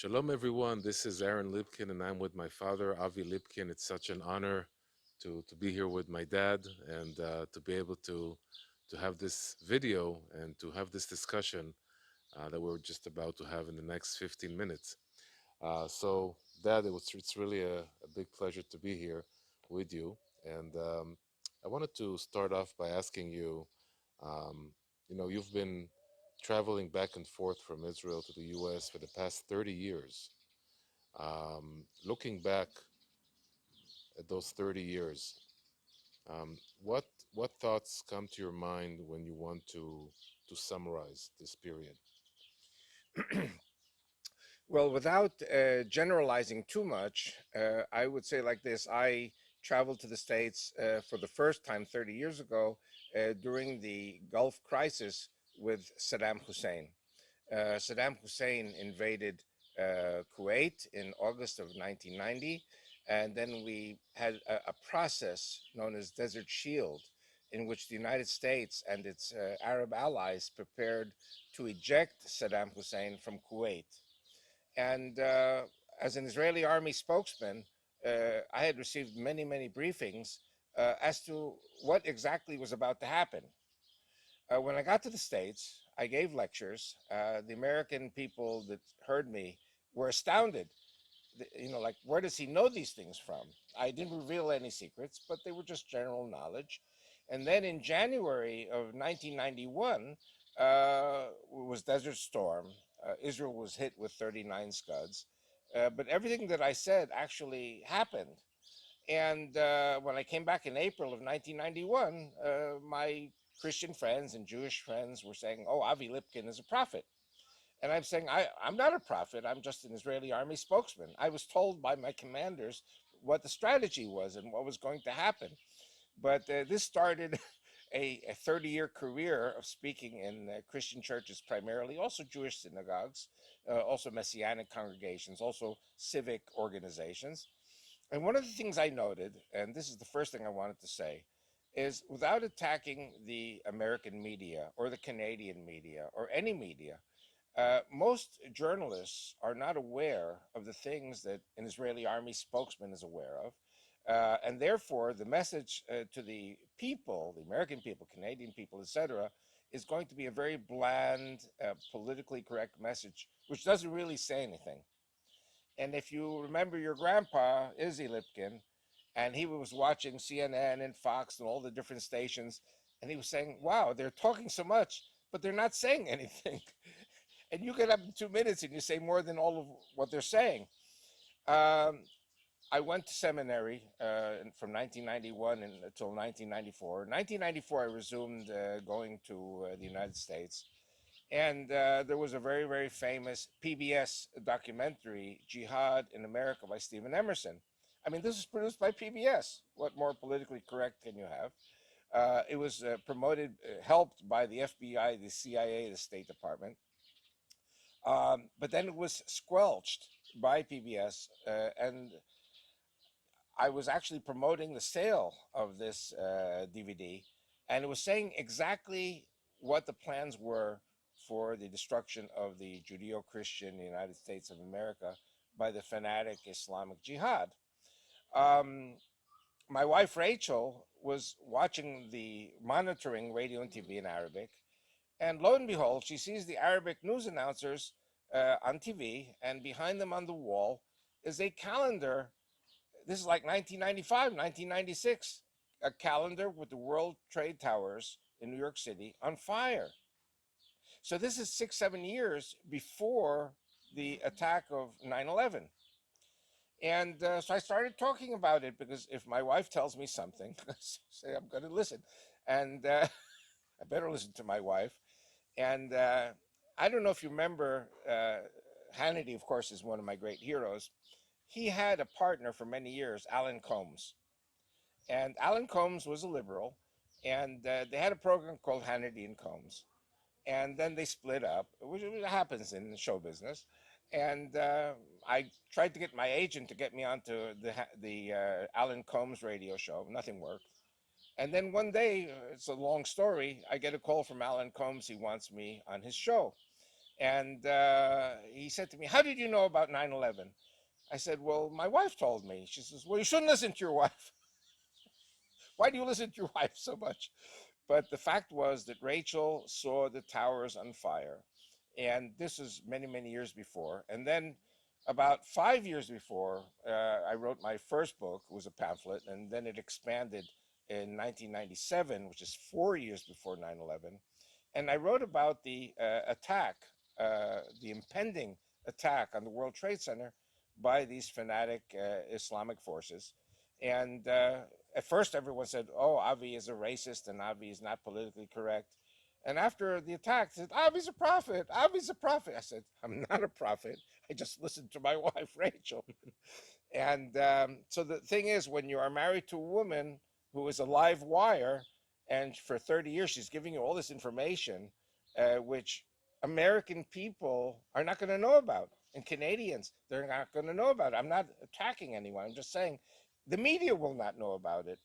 Shalom, everyone. This is Aaron Lipkin, and I'm with my father, Avi Lipkin. It's such an honor to be here with my dad and to be able to have this video and to have this discussion that we're just about to have in the next 15 minutes. So, Dad, it's really a big pleasure to be here with you. And I wanted to start off by asking you, um, you've been traveling back and forth from Israel to the U.S. for the past 30 years. Looking back at those 30 years, what thoughts come to your mind when you want to summarize this period? Well, without generalizing too much, I would say like this. I traveled to the States for the first time 30 years ago during the Gulf crisis with Saddam Hussein. Saddam Hussein invaded Kuwait in August of 1990, and then we had a process known as Desert Shield, in which the United States and its Arab allies prepared to eject Saddam Hussein from Kuwait. And as an Israeli army spokesman, I had received many, many briefings as to what exactly was about to happen. When I got to the States, I gave lectures. The American people that heard me were astounded. Like, where does he know these things from? I didn't reveal any secrets, but they were just general knowledge. And then in January of 1991 was Desert Storm. Israel was hit with 39 scuds. But everything that I said actually happened. And when I came back in April of 1991, my Christian friends and Jewish friends were saying, "Oh, Avi Lipkin is a prophet." And I'm saying, I'm not a prophet. I'm just an Israeli army spokesman. I was told by my commanders what the strategy was and what was going to happen. But this started a 30-year career of speaking in Christian churches, primarily, also Jewish synagogues, also Messianic congregations, also civic organizations. And one of the things I noted, and this is the first thing I wanted to say, is without attacking the American media or the Canadian media or any media, most journalists are not aware of the things that an Israeli army spokesman is aware of. And therefore, the message to the people, the American people, Canadian people, etc., is going to be a very bland, politically correct message, which doesn't really say anything. And if you remember your grandpa, Izzy Lipkin, and he was watching CNN and Fox and all the different stations, and he was saying, wow, they're talking so much, but they're not saying anything. And you get up in 2 minutes and you say more than all of what they're saying. Um, I went to seminary from 1991 until 1994. In 1994, I resumed going to the United States. And there was a very, very famous PBS documentary, Jihad in America by Stephen Emerson. I mean, this was produced by PBS. What more politically correct can you have? It was promoted, helped by the FBI, the CIA, the State Department. But then it was squelched by PBS, and I was actually promoting the sale of this DVD, and it was saying exactly what the plans were for the destruction of the Judeo Christian United States of America by the fanatic Islamic Jihad. Um, my wife Rachel was watching the monitoring radio and TV in Arabic, and lo and behold, she sees the Arabic news announcers on TV, and behind them on the wall is a calendar. This is like 1995, 1996, a calendar with the World Trade Towers in New York City on fire. So this is 7 years before the attack of 9/11. And so I started talking about it because if my wife tells me something, say I'm going to listen. And I better listen to my wife. And I don't know if you remember, Hannity, of course, is one of my great heroes. He had a partner for many years, Alan Combs. And Alan Combs was a liberal. And they had a program called Hannity and Combs. And then they split up, which happens in show business. And I tried to get my agent to get me onto the Alan Combs radio show. Nothing worked. And then one day, it's a long story, I get a call from Alan Combs. He wants me on his show. And he said to me, "How did you know about 9/11?" I said, "Well, my wife told me." She says, "Well, you shouldn't listen to your wife. Why do you listen to your wife so much?" But the fact was that Rachel saw the towers on fire. And this is many, many years before. And then about 5 years before, I wrote my first book. It was a pamphlet. And then it expanded in 1997, which is 4 years before 9/11. And I wrote about the attack, the impending attack on the World Trade Center by these fanatic Islamic forces. And at first, everyone said, "Oh, Avi is a racist and Avi is not politically correct." And after the attack, they said, "Avi's a prophet. Avi's a prophet." I said, "I'm not a prophet. I just listened to my wife, Rachel." And so the thing is, when you are married to a woman who is a live wire, and for 30 years she's giving you all this information, which American people are not going to know about, and Canadians, they're not going to know about it. I'm not attacking anyone. I'm just saying the media will not know about it.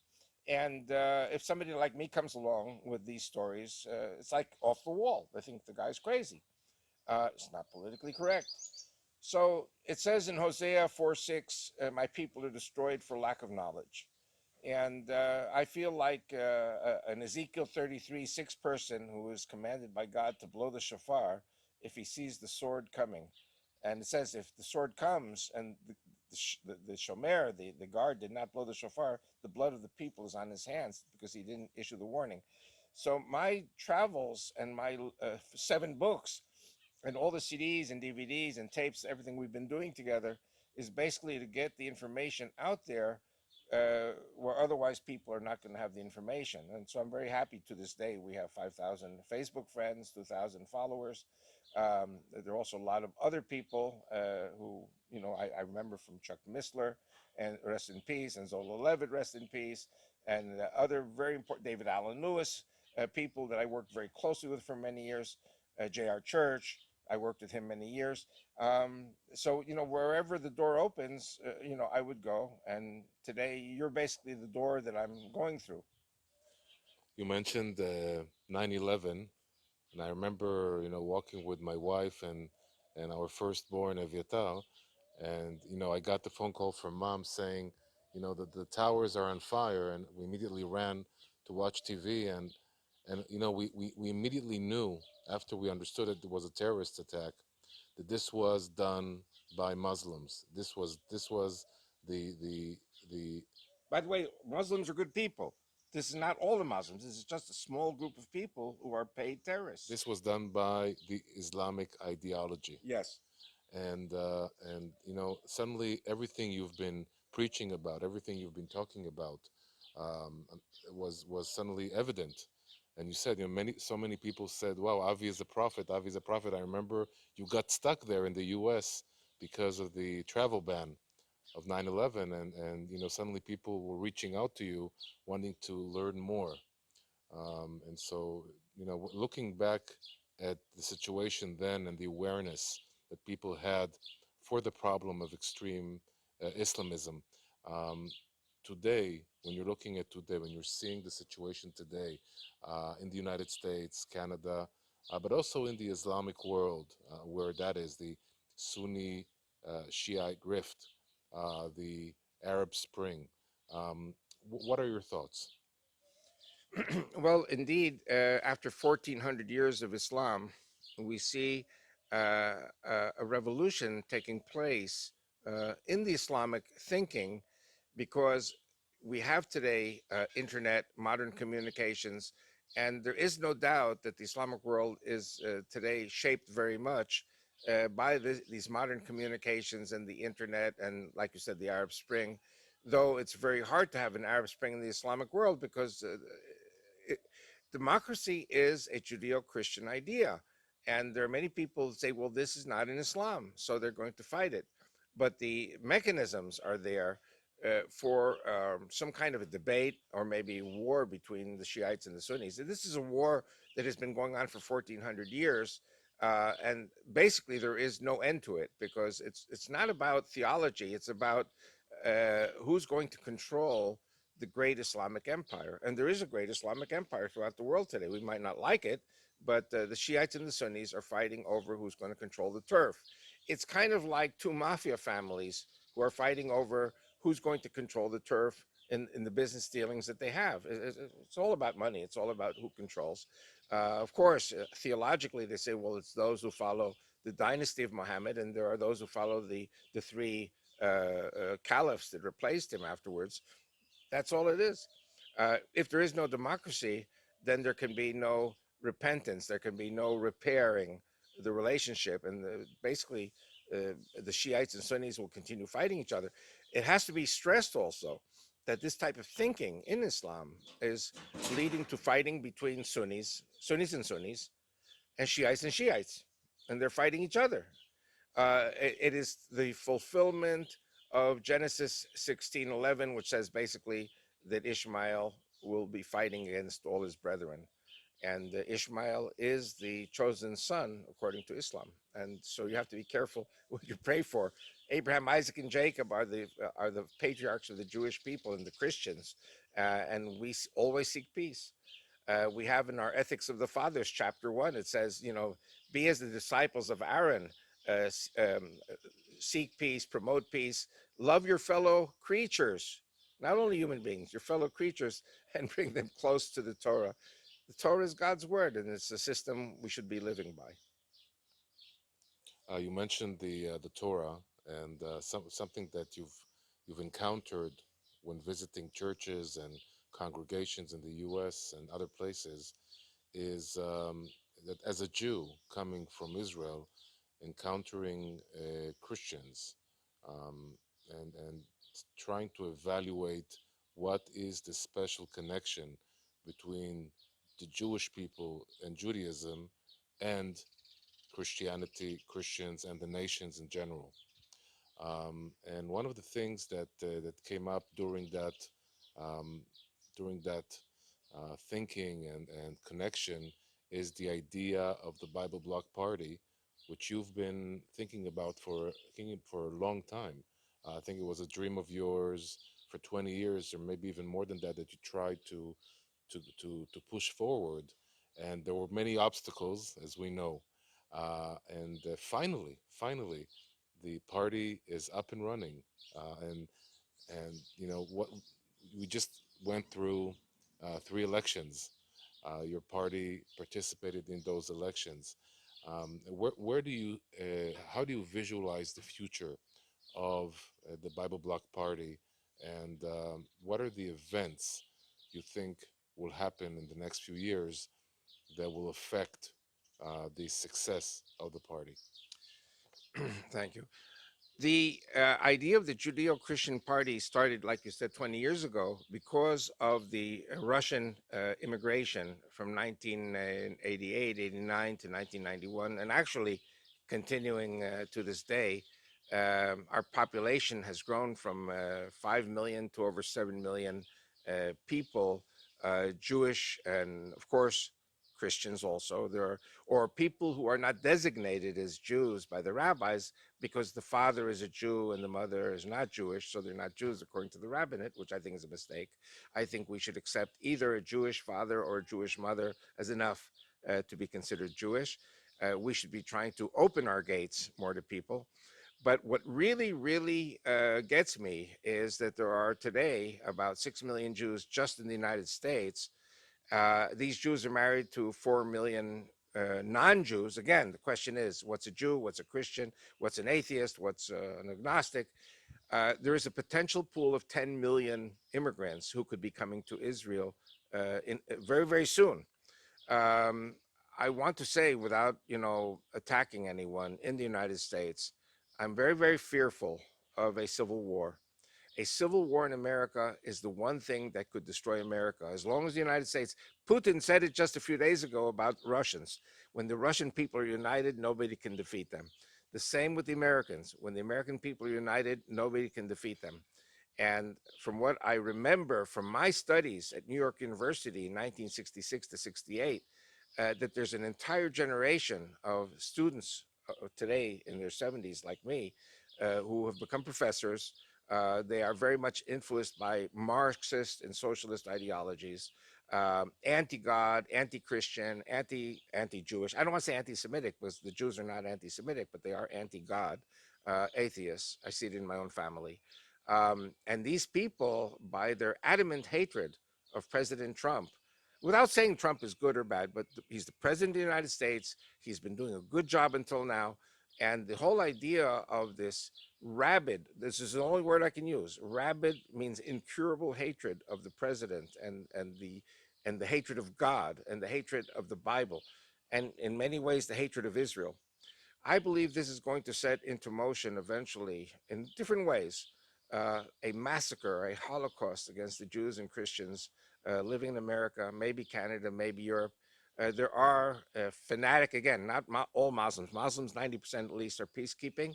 And if somebody like me comes along with these stories, it's like off the wall. They think the guy's crazy. It's not politically correct. So it says in Hosea 4:6, "My people are destroyed for lack of knowledge." And I feel like an Ezekiel 33:6 person who is commanded by God to blow the shofar if he sees the sword coming. And it says if the sword comes and the shomer, the guard, did not blow the shofar, the blood of the people is on his hands because he didn't issue the warning. So my travels and my 7 books and all the CDs and DVDs and tapes, everything we've been doing together is basically to get the information out there where otherwise people are not going to have the information. And so I'm very happy to this day. We have 5,000 Facebook friends, 2,000 followers. There are also a lot of other people who, I remember from Chuck Missler, and rest in peace, and Zola Levitt, rest in peace, and other very important, David Allen Lewis, people that I worked very closely with for many years, J.R. Church. I worked with him many years. So, wherever the door opens, I would go. And today, you're basically the door that I'm going through. You mentioned 9/11, and I remember, walking with my wife and our firstborn Evietal, and I got the phone call from mom saying, that the towers are on fire, and we immediately ran to watch TV, and we immediately knew after we understood it was a terrorist attack that this was done by Muslims. This was the the By the way, Muslims are good people. This is not all the Muslims. This is just a small group of people who are paid terrorists. this was done by the Islamic ideology. Yes. And suddenly everything you've been preaching about, everything you've been talking about, um, was suddenly evident. And you said, so many people said, "Wow, Avi is a prophet. Avi is a prophet." I remember you got stuck there in the U.S. because of the travel ban of 9/11, and suddenly people were reaching out to you, wanting to learn more. And so, looking back at the situation then and the awareness that people had for the problem of extreme Islamism, um, today, when you're looking at today, when you're seeing the situation today in the United States, Canada, but also in the Islamic world, where that is the Sunni Shiite rift, the Arab Spring, what are your thoughts? Well, indeed, after 1,400 years of Islam, we see a revolution taking place in the Islamic thinking because we have today internet, modern communications, and there is no doubt that the Islamic world is today shaped very much by these modern communications and the internet, and like you said, the Arab Spring. Though it's very hard to have an Arab Spring in the Islamic world because it, democracy is a Judeo-Christian idea, and there are many people who say, "Well, this is not in Islam," so they're going to fight it. But the mechanisms are there for some kind of a debate or maybe war between the Shiites and the Sunnis. This is a war that has been going on for 1,400 years. And basically, there is no end to it because it's not about theology. It's about who's going to control the great Islamic empire. And there is a great Islamic empire throughout the world today. We might not like it, but the Shiites and the Sunnis are fighting over who's going to control the turf. It's kind of like two mafia families who are fighting over who's going to control the turf in the business dealings that they have. It's all about money. It's all about who controls. Of course, theologically, they say, well, it's those who follow the dynasty of Muhammad, and there are those who follow the three caliphs that replaced him afterwards. That's all it is. If there is no democracy, then there can be no repentance. There can be no repairing the relationship, and basically, the Shiites and Sunnis will continue fighting each other. It has to be stressed also that this type of thinking in Islam is leading to fighting between Sunnis, and Shiites, and they're fighting each other. It is the fulfillment of Genesis 16:11, which says basically that Ishmael will be fighting against all his brethren, and Ishmael is the chosen son according to Islam, and so you have to be careful what you pray for. Abraham, Isaac, and Jacob are the patriarchs of the Jewish people and the Christians, and we always seek peace. We have in our Ethics of the Fathers, chapter 1, it says, be as the disciples of Aaron, uh, seek peace, promote peace, love your fellow creatures, not only human beings, your fellow creatures, and bring them close to the Torah. The Torah is God's word, and it's a system we should be living by. You mentioned the Torah, and something that you've encountered when visiting churches and congregations in the U.S. and other places is that as a Jew coming from Israel, encountering Christians, um, and trying to evaluate what is the special connection between the Jewish people and Judaism and Christianity, Christians, and the nations in general. And one of the things that came up um, during that thinking and connection is the idea of the Bible Block Party, which you've been thinking for a long time. I think it was a dream of yours for 20 years, or maybe even more than that, that you tried to push forward, and there were many obstacles, as we know. And finally, the party is up and running, and what we just went through three elections. Your party participated in those elections. Where do you how do you visualize the future of the Bible Block Party, and what are the events you think will happen in the next few years that will affect the success of the party? Thank you. The idea of the Judeo-Christian party started, like you said, 20 years ago because of the Russian immigration from 1988, 89 to 1991, and actually continuing to this day. Our population has grown from 5 million to over 7 million people, Jewish and, of course, Christians also. There are, or people who are not designated as Jews by the rabbis because the father is a Jew and the mother is not Jewish, so they're not Jews according to the rabbinate, which I think is a mistake. I think we should accept either a Jewish father or a Jewish mother as enough to be considered Jewish. We should be trying to open our gates more to people. But what really gets me is that there are today about 6 million Jews just in the United States. These Jews are married to 4 million non-Jews. Again, the question is, what's a Jew? What's a Christian? What's an atheist? What's an agnostic? There is a potential pool of 10 million immigrants who could be coming to Israel very soon. Um, I want to say, without attacking anyone in the United States, I'm very fearful of a civil war. A civil war in America is the one thing that could destroy America. As long as the United States, Putin said it just a few days ago about Russians. When the Russian people are united, nobody can defeat them. The same with the Americans. When the American people are united, nobody can defeat them. And from what I remember from my studies at New York University in 1966 to 68, that there's an entire generation of students today in their 70s, like me, who have become professors. They are very much influenced by Marxist and socialist ideologies. anti-God, anti-Christian, anti-Jewish. I don't want to say anti-Semitic because the Jews are not anti-Semitic, but they are anti-God, atheists. I see it in my own family. And these people, by their adamant hatred of President Trump, without saying Trump is good or bad, but he's the president of the United States. He's been doing a good job until now. And the whole idea of this rabid, this is the only word I can use. Rabid means incurable hatred of the president and the hatred of God and the hatred of the Bible, and in many ways the hatred of Israel. I believe this is going to set into motion eventually, in different ways, a massacre, a Holocaust against the Jews and Christians living in America, maybe Canada, maybe Europe. There are fanatic, again, not all Muslims. Muslims, 90% at least, are peacekeeping,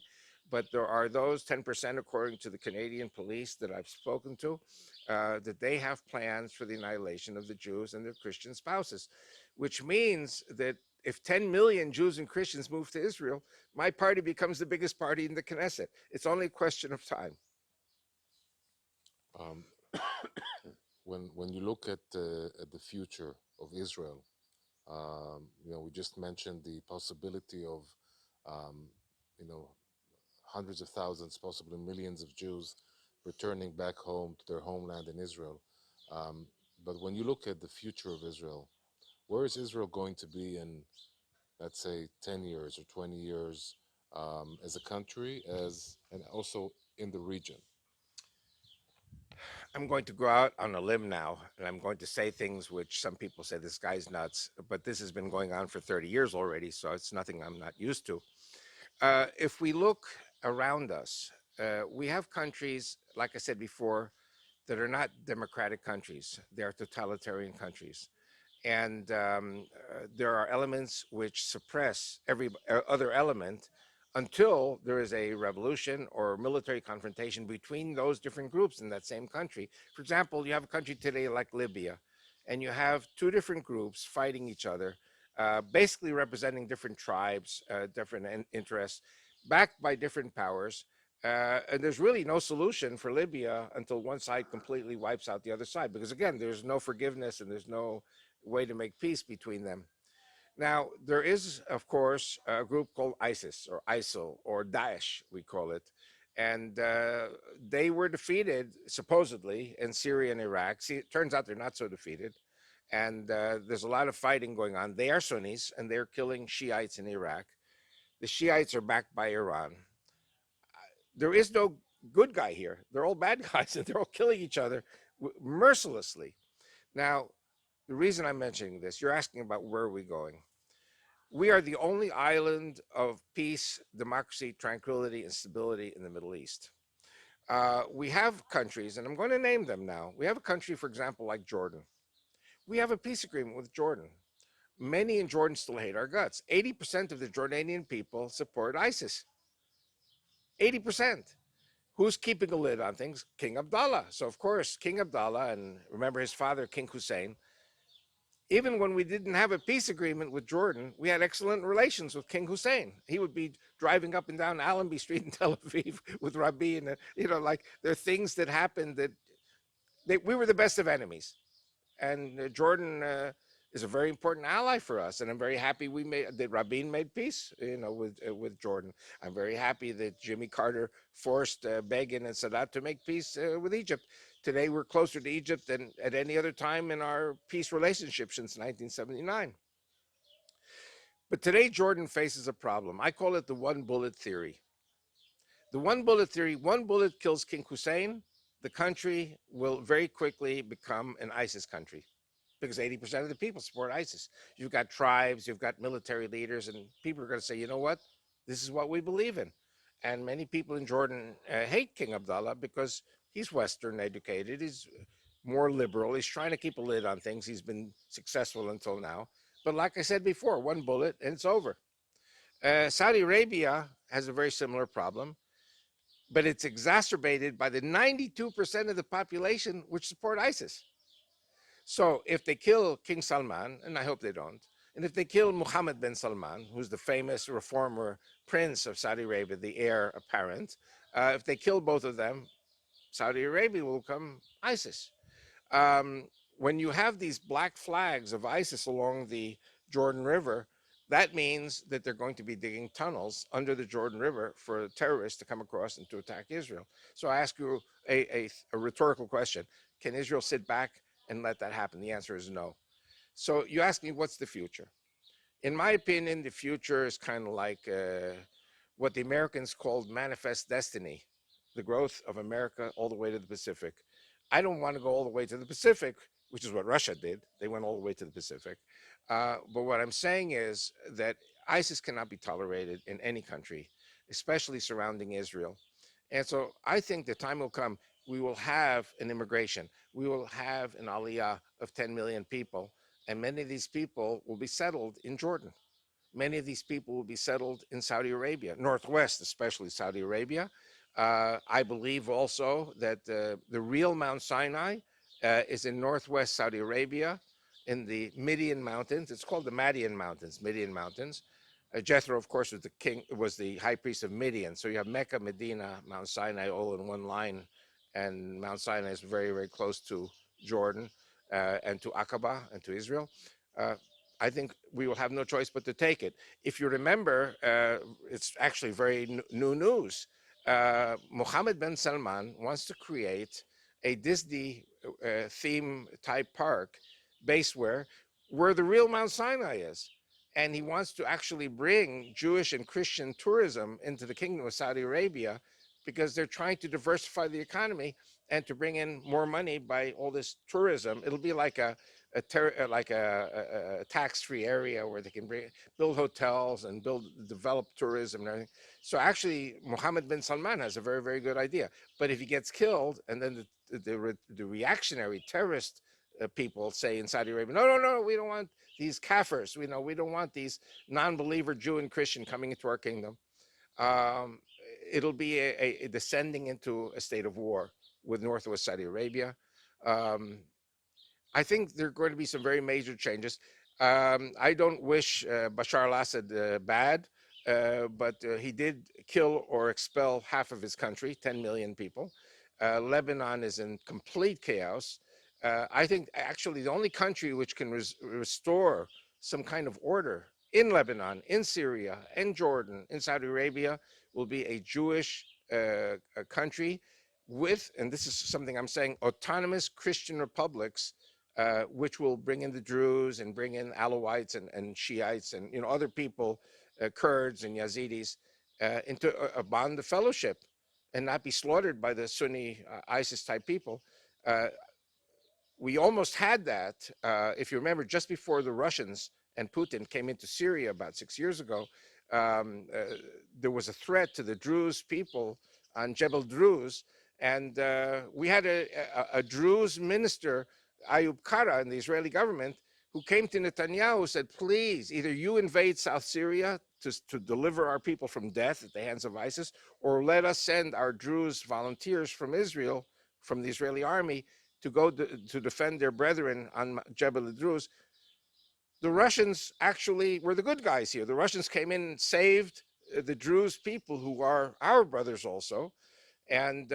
but there are those 10%, according to the Canadian police that I've spoken to, that they have plans for the annihilation of the Jews and their Christian spouses, which means that if 10 million Jews and Christians move to Israel, my party becomes the biggest party in the Knesset. It's only a question of time. Um, when you look at the future of Israel, we just mentioned the possibility of, um, you know, hundreds of thousands, possibly millions of Jews returning back home to their homeland in Israel. Um, but when you look at the future of Israel, where is Israel going to be in, let's say, 10 years or 20 years, as a country, as and also in the region? I'm going to go out on a limb now, and I'm going to say things which some people say this guy's nuts, but this has been going on for 30 years already, so it's nothing I'm not used to. If we look around us, we have countries, like I said before, that are not democratic countries. They are totalitarian countries. And there are elements which suppress every other element until there is a revolution or military confrontation between those different groups in that same country. For example, you have a country today like Libya, and you have two different groups fighting each other, basically representing different tribes, different interests, backed by different powers. And there's really no solution for Libya until one side completely wipes out the other side, because again, there's no forgiveness and there's no way to make peace between them. Now, there is, of course, a group called ISIS or ISIL or Daesh, we call it. And they were defeated, supposedly, in Syria and Iraq. See, it turns out they're not so defeated. And there's a lot of fighting going on. They are Sunnis and they're killing Shiites in Iraq. The Shiites are backed by Iran. There is no good guy here. They're all bad guys and they're all killing each other mercilessly. Now, the reason I'm mentioning this, you're asking about where are we going. We are the only island of peace, democracy, tranquility, and stability in the Middle East. We have countries, and I'm going to name them now. We have a country, for example, like Jordan. We have a peace agreement with Jordan. Many in Jordan still hate our guts. 80% of the Jordanian people support ISIS. 80%. Who's keeping a lid on things? King Abdullah. So, of course, King Abdullah, and remember his father, King Hussein, even when we didn't have a peace agreement with Jordan, we had excellent relations with King Hussein. He would be driving up and down Allenby Street in Tel Aviv with Rabin. Like there are things that happened that we were the best of enemies. And Jordan is a very important ally for us. And I'm very happy that Rabin made peace, with Jordan. I'm very happy that Jimmy Carter forced Begin and Sadat to make peace with Egypt. Today, we're closer to Egypt than at any other time in our peace relationship since 1979. But today, Jordan faces a problem. I call it the one bullet theory. The one bullet theory, one bullet kills King Hussein, the country will very quickly become an ISIS country because 80% of the people support ISIS. You've got tribes, you've got military leaders, and people are going to say, you know what? This is what we believe in. And many people in Jordan hate King Abdullah because he's Western educated, he's more liberal, he's trying to keep a lid on things. He's been successful until now. But like I said before, one bullet and it's over. Saudi Arabia has a very similar problem, but it's exacerbated by the 92% of the population which support ISIS. So if they kill King Salman, and I hope they don't, and if they kill Mohammed bin Salman, who's the famous reformer prince of Saudi Arabia, the heir apparent, if they kill both of them, Saudi Arabia will become ISIS. Um, when you have these black flags of ISIS along the Jordan River, that means that they're going to be digging tunnels under the Jordan River for terrorists to come across and to attack Israel. So I ask you a rhetorical question. Can Israel sit back and let that happen? The answer is no. So you ask me, what's the future? In my opinion, the future is kind of like what the Americans called manifest destiny, the growth of America all the way to the Pacific. I don't want to go all the way to the Pacific, which is what Russia did. They went all the way to the Pacific. But what I'm saying is that ISIS cannot be tolerated in any country, especially surrounding Israel. And so I think the time will come, we will have an immigration, we will have an aliyah of 10 million people, and many of these people will be settled in Jordan. Many of these people will be settled in Saudi Arabia, Northwest, especially Saudi Arabia. I believe also that the real Mount Sinai is in Northwest Saudi Arabia in the Midian Mountains. It's called the Madian Mountains, Midian Mountains. Jethro, of course, was the king, was the high priest of Midian. So you have Mecca, Medina, Mount Sinai all in one line. And Mount Sinai is very, very close to Jordan and to Aqaba and to Israel. Uh, I think we will have no choice but to take it. If you remember, it's actually very new news. Mohammed bin Salman wants to create a Disney theme type park based where the real Mount Sinai is. And he wants to actually bring Jewish and Christian tourism into the kingdom of Saudi Arabia because they're trying to diversify the economy and to bring in more money by all this tourism. It'll be like a tax-free area where they can build hotels and develop tourism and everything. So actually, Mohammed bin Salman has a very, very good idea. But if he gets killed, and then the reactionary terrorist people say in Saudi Arabia, no, no, no, we don't want these kafirs. We don't want these non-believer Jew and Christian coming into our kingdom. Um, it'll be a descending into a state of war with Northwest Saudi Arabia. Um, I think there are going to be some very major changes. I don't wish Bashar al-Assad bad, but he did kill or expel half of his country, 10 million people. Lebanon is in complete chaos. I think actually the only country which can restore some kind of order in Lebanon, in Syria, in Jordan, in Saudi Arabia will be a Jewish a country with, and this is something I'm saying, autonomous Christian republics which will bring in the Druze and bring in Alawites and Shiites and other people, Kurds and Yazidis, into a bond of fellowship, and not be slaughtered by the Sunni ISIS type people. Uh, we almost had that. If you remember, just before the Russians and Putin came into Syria about 6 years ago, um, uh, there was a threat to the Druze people on Jebel Druze, and we had a Druze minister, Ayub Kara, in the Israeli government, who came to Netanyahu and said, "Please, either you invade South Syria to deliver our people from death at the hands of ISIS, or let us send our Druze volunteers from Israel, from the Israeli army, to go to defend their brethren on Jebel Druz." The Russians actually were the good guys here. The Russians came in and saved the Druze people who are our brothers also. And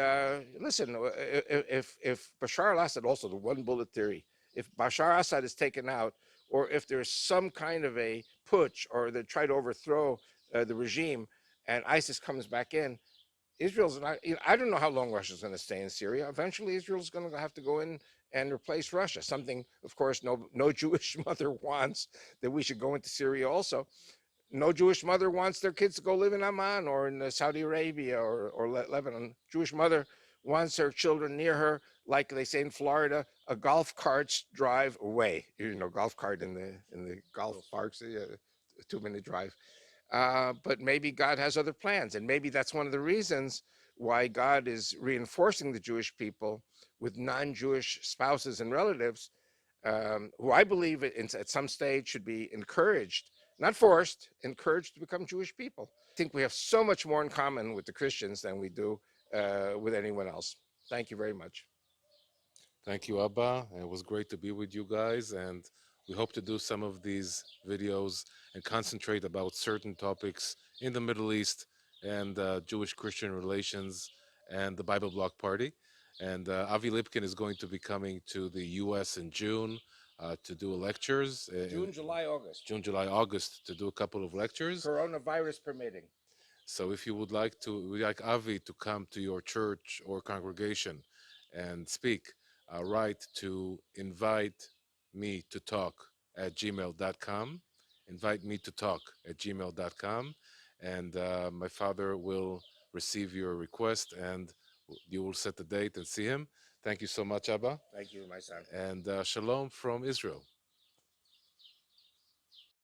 listen, if Bashar al-Assad, also the one bullet theory, if Bashar al-Assad is taken out, or if there's some kind of a putsch, or they try to overthrow the regime, and ISIS comes back in, Israel's not, I don't know how long Russia's going to stay in Syria. Eventually, Israel's going to have to go in and replace Russia. Something, of course, no Jewish mother wants, that we should go into Syria also. No Jewish mother wants their kids to go live in Amman or in Saudi Arabia or Lebanon. Jewish mother wants her children near her, like they say in Florida, a golf cart's drive away. Golf cart in the golf parks, a 2 minute drive. But maybe God has other plans. And maybe that's one of the reasons why God is reinforcing the Jewish people with non Jewish spouses and relatives, who I believe at some stage should be encouraged, not forced, encouraged to become Jewish people. I think we have so much more in common with the Christians than we do with anyone else. Thank you very much. Thank you, Abba. It was great to be with you guys, and we hope to do some of these videos and concentrate about certain topics in the Middle East and Jewish Christian relations and the Bible Block Party. And Avi Lipkin is going to be coming to the U.S. in June to do lectures in June, July, August, June, July, August to do a couple of lectures. coronavirus permitting. So if you would like Avi to come to your church or congregation and speak, write to invite me to talk at gmail.com. Invite me to talk at gmail.com. And my father will receive your request and you will set the date and see him. Thank you so much, Abba. Thank you, my son. And shalom from Israel.